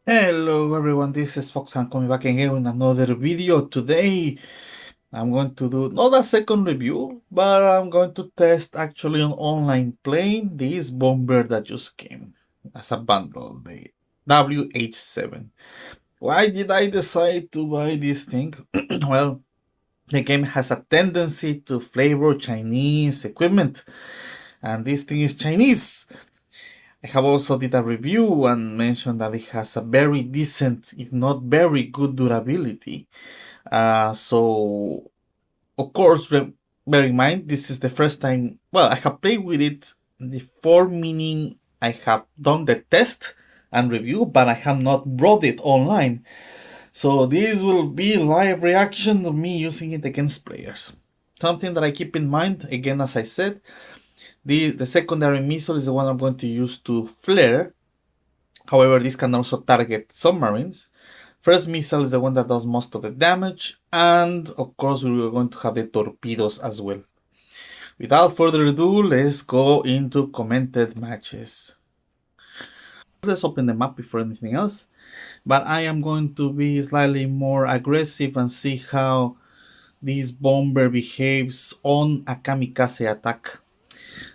Hello everyone, this is Foxhound coming back again with another video. Today I'm going to do not a second review, but I'm going to test actually on online playing this bomber that just came as a bundle, the WH-7. Why did I decide to buy this thing? Well, the game has a tendency to flavor Chinese equipment, and this thing is Chinese. I have also did a review and mentioned that it has a very decent, if not very good durability. So, of course, bear in mind, this is the first time, well, I have played with it before, meaning I have done the test and review, but I have not brought it online. So this will be live reaction of me using it against players. Something that I keep in mind, again, as I said, the secondary missile is the one I'm going to use to flare. However, this can also target submarines. First missile is the one that does most of the damage, and of course we are going to have the torpedoes as well. Without further ado, let's go into commented matches. Let's open the map before anything else, but I am going to be slightly more aggressive and see how this bomber behaves on a kamikaze attack.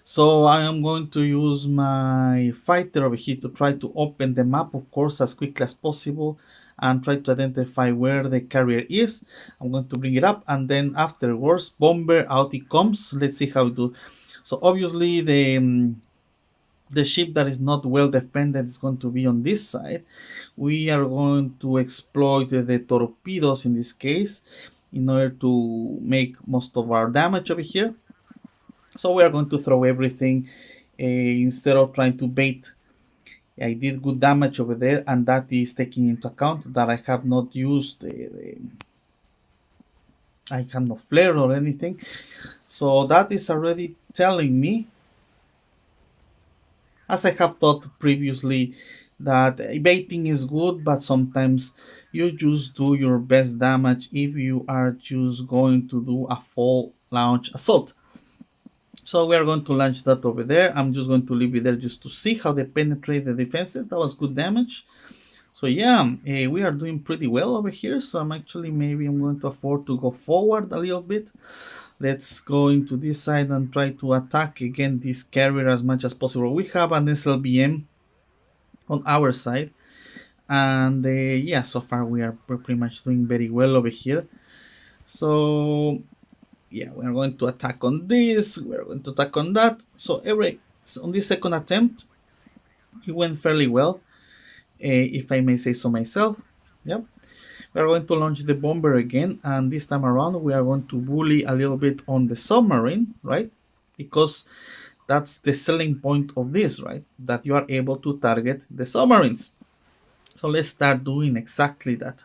So I am going to use my fighter over here to try to open the map, of course, as quickly as possible and try to identify where the carrier is. I'm going to bring it up, and then afterwards, bomber, out it comes. Let's see how it do. So obviously the ship that is not well defended is going to be on this side. We are going to exploit the torpedoes in this case in order to make most of our damage over here. So we are going to throw everything instead of trying to bait. I did good damage over there, and that is taking into account that I have not used I have no flare or anything. So that is already telling me, as I have thought previously, that baiting is good, but sometimes you just do your best damage if you are just going to do a full launch assault. So we are going to launch that over there. I'm just going to leave it there just to see how they penetrate the defenses. That was good damage. So yeah, we are doing pretty well over here. So I'm actually, maybe I'm going to afford to go forward a little bit. Let's go into this side and try to attack again this carrier as much as possible. We have an SLBM on our side. And yeah, so far we are pretty much doing very well over here. So yeah, we're going to attack on this, we're going to attack on that. So on this second attempt, it went fairly well, if I may say so myself. Yep. We're going to launch the bomber again, and this time around we are going to bully a little bit on the submarine, right? Because that's the selling point of this, right? That you are able to target the submarines. So let's start doing exactly that.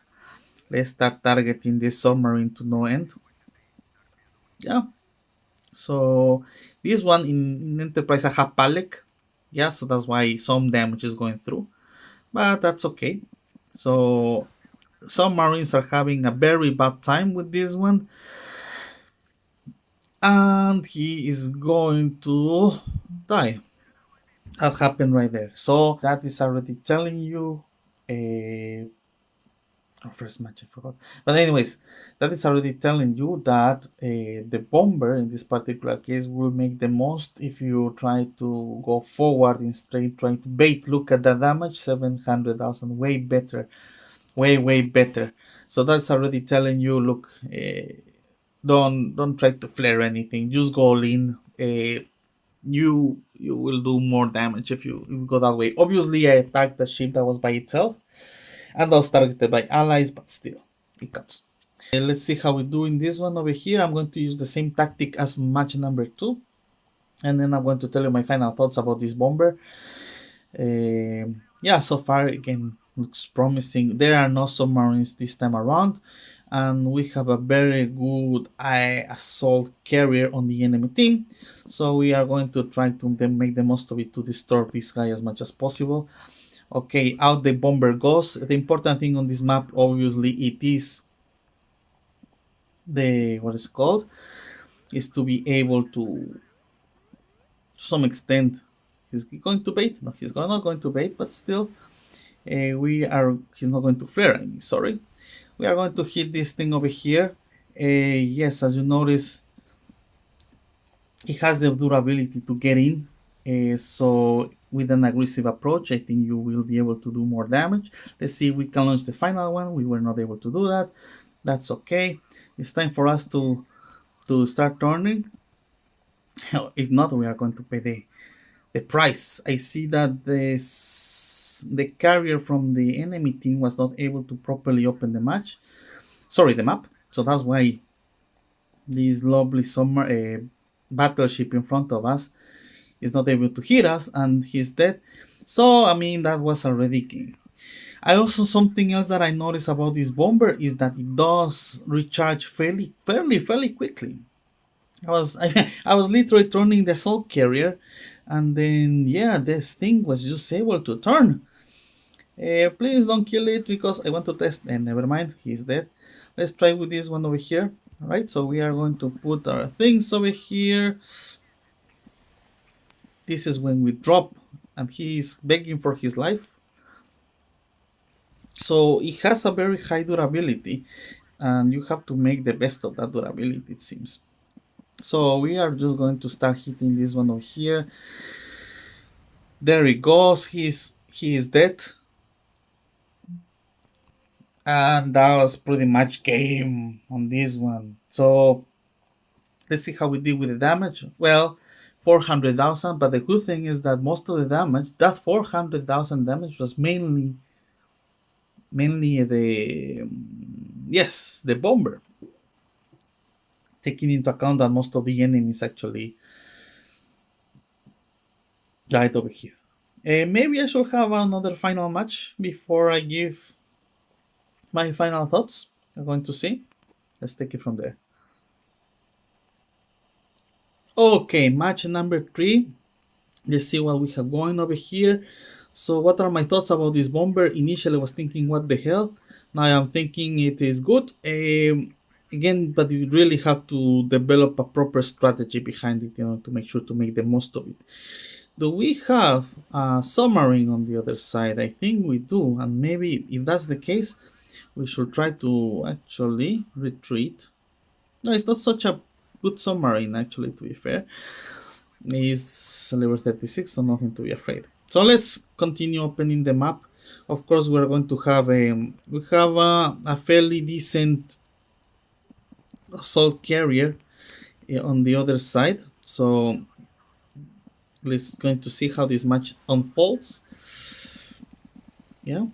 Let's start targeting this submarine to no end. Yeah. So this one in Enterprise I have Palek. Yeah, so that's why some damage is going through. But that's okay. So some Marines are having a very bad time with this one. And he is going to die. That happened right there. So that is already telling you first match, I forgot. But anyways, that is already telling you that the bomber in this particular case will make the most if you try to go forward instead trying to bait. Look at the damage, 700,000, way better, way better. So that's already telling you, look, don't try to flare anything, just go all in. You will do more damage if you go that way. Obviously, I attacked the ship that was by itself, and was targeted by allies, but still, it counts. Let's see how we do in this one over here. I'm going to use the same tactic as match number 2, and then I'm going to tell you my final thoughts about this bomber. Yeah, so far, again, looks promising. There are no submarines this time around, and we have a very good assault carrier on the enemy team. So we are going to try to then make the most of it to disturb this guy as much as possible. Okay, out the bomber goes. The important thing on this map, obviously, it is what is called, is to be able to some extent, he's going to bait. No, he's not going to bait, but still, he's not going to flare, I mean, sorry. We are going to hit this thing over here. Yes, as you notice, it has the durability to get in. So with an aggressive approach, I think you will be able to do more damage. Let's see if we can launch the final one. We were not able to do that. That's okay. It's time for us to start turning. If not, we are going to pay the price. I see that the carrier from the enemy team was not able to properly open the match. Sorry, the map. So that's why this lovely summer battleship in front of us is not able to hit us, and he's dead. So I mean that was already game. I also, something else that I noticed about this bomber is that it does recharge fairly quickly. I was literally turning the assault carrier, and then yeah, this thing was just able to turn. Please don't kill it because I want to test. And never mind, he's dead. Let's try with this one over here. All right, so we are going to put our things over here. This is when we drop, and he is begging for his life. So it has a very high durability, and you have to make the best of that durability, it seems. So we are just going to start hitting this one over here. There he goes. He is dead. And that was pretty much game on this one. So let's see how we did with the damage. Well, 400,000, but the good thing is that most of the damage, that 400,000 damage was mainly the bomber. Taking into account that most of the enemies actually died over here. Maybe I should have another final match before I give my final thoughts. We're going to see. Let's take it from there. Okay, match number 3. Let's see what we have going over here. So what are my thoughts about this bomber? Initially I was thinking what the hell. Now I'm thinking it is good. Again, but you really have to develop a proper strategy behind it, to make sure to make the most of it. Do we have a submarine on the other side? I think we do, and maybe if that's the case, we should try to actually retreat. No, it's not such a good submarine, actually, to be fair. It's level 36, so nothing to be afraid. So let's continue opening the map. Of course, we're going to have a fairly decent assault carrier on the other side. So let's going to see how this match unfolds. Yeah.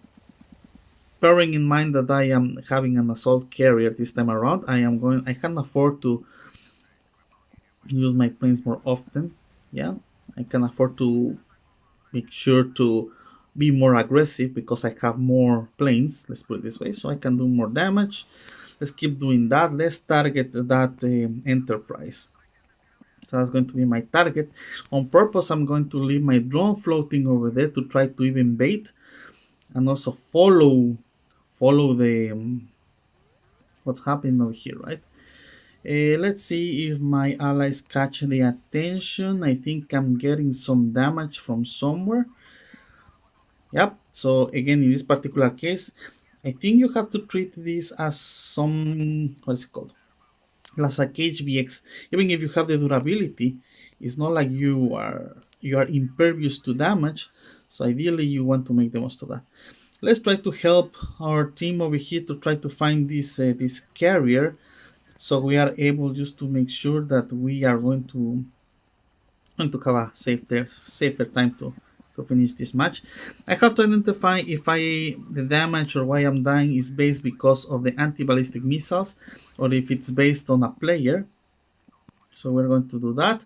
Bearing in mind that I am having an assault carrier this time around, I can afford to use my planes more often. Yeah, I can afford to make sure to be more aggressive because I have more planes, let's put it this way, so I can do more damage. Let's keep doing that. Let's target that enterprise. So that's going to be my target. On purpose, I'm going to leave my drone floating over there to try to even bait and also follow the what's happening over here, right? Let's see if my allies catch the attention. I think I'm getting some damage from somewhere. Yep, so again, in this particular case, I think you have to treat this as some, what is it called? As a HBX. Even if you have the durability, it's not like you are impervious to damage. So ideally, you want to make the most of that. Let's try to help our team over here to try to find this carrier, so we are able just to make sure that we are going to have a safer time to finish this match. I have to identify if the damage or why I'm dying is based because of the anti-ballistic missiles or if it's based on a player. So we're going to do that.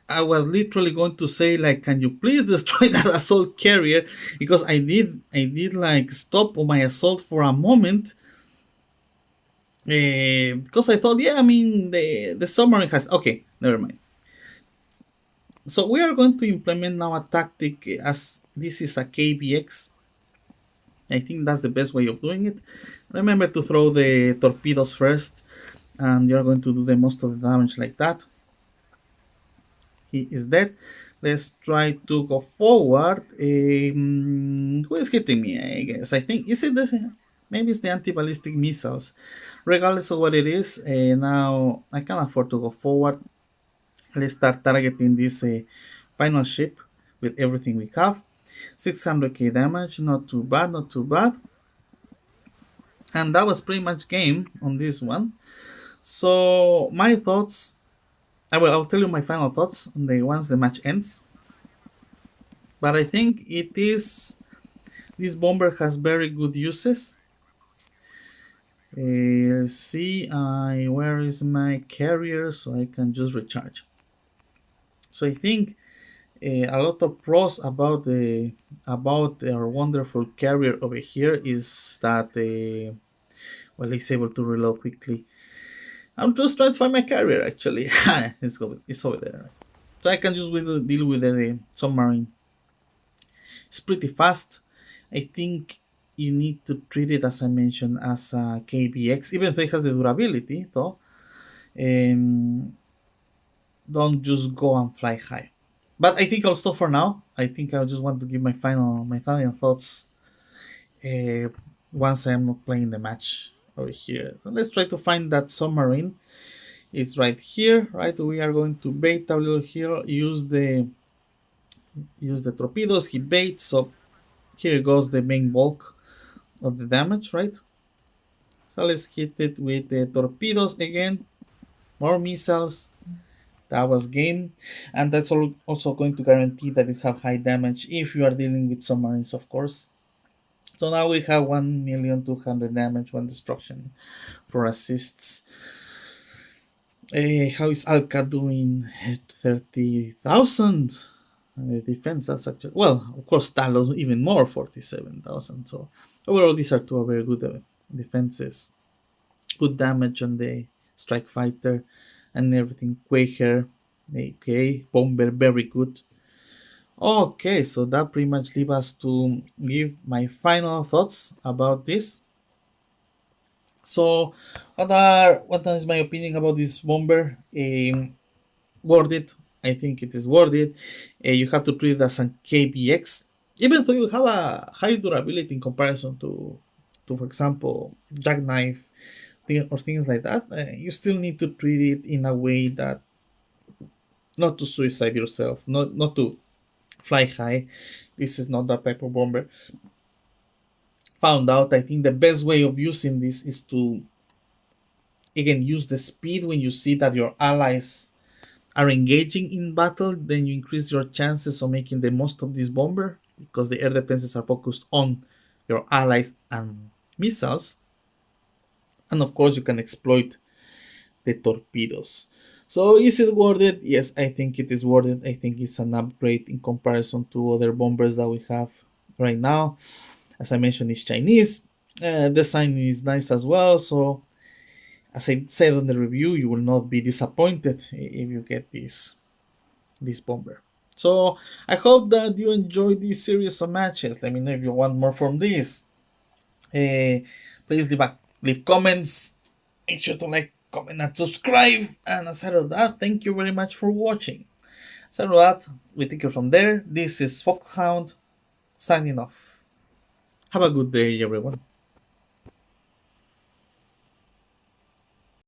I was literally going to say, like, can you please destroy that assault carrier, because I did like stop my assault for a moment, because I thought, yeah, I mean the submarine has, okay, never mind. So we are going to implement now a tactic, as this is a KBX. I think that's the best way of doing it. Remember to throw the torpedoes first, and you're going to do the most of the damage like that. He is dead. Let's try to go forward. Who is hitting me? I guess. I think is it the maybe it's the anti-ballistic missiles. Regardless of what it is, now I can afford to go forward. Let's start targeting this final ship with everything we have. 600k damage, not too bad, not too bad. And that was pretty much game on this one. So my thoughts, I'll tell you my final thoughts on the once the match ends. But I think it is this bomber has very good uses. Let's see, where is my carrier so I can just recharge. So I think a lot of pros about our wonderful carrier over here is that well, it's able to reload quickly. I'm just trying to find my carrier actually. It's over there. So I can just deal with the submarine. It's pretty fast. I think you need to treat it as I mentioned as a KBX, even though it has the durability though. Don't just go and fly high. But I think I'll stop for now. I think I just want to give my final thoughts once I'm not playing the match over here. So let's try to find that submarine. It's right here, right? We are going to bait a little here. Use the torpedoes. He baits, so here goes the main bulk of the damage, right? So let's hit it with the torpedoes again. More missiles. That was game, and that's also going to guarantee that you have high damage if you are dealing with submarines, of course. So now we have 1,200,000 damage, 1 destruction for assists. How is Alka doing? 30,000. The defense, that's actually, well, of course, Talos even more, 47,000. So overall, these are two very good defenses. Good damage on the strike fighter and everything. Quaker, okay, bomber, very good. Okay, so that pretty much leaves us to give my final thoughts about this. So, what is my opinion about this bomber? Worth it. I think it is worth it. You have to treat it as a KBX, even though you have a high durability in comparison to for example, jackknife or things like that. You still need to treat it in a way that not to suicide yourself, not to fly high. This is not that type of bomber. Found out, I think the best way of using this is to again use the speed when you see that your allies are engaging in battle, then you increase your chances of making the most of this bomber because the air defenses are focused on your allies and missiles. And of course, you can exploit the torpedoes. So is it worth it? Yes, I think it is worth it. I think it's an upgrade in comparison to other bombers that we have right now. As I mentioned, it's Chinese. Design is nice as well. So as I said on the review, you will not be disappointed if you get this bomber. So I hope that you enjoyed this series of matches. Let me know if you want more from this. Please leave comments. Make sure to like, comment, and subscribe. And aside of that, thank you very much for watching. Aside of that, we take it from there. This is Foxhound signing off. Have a good day, everyone.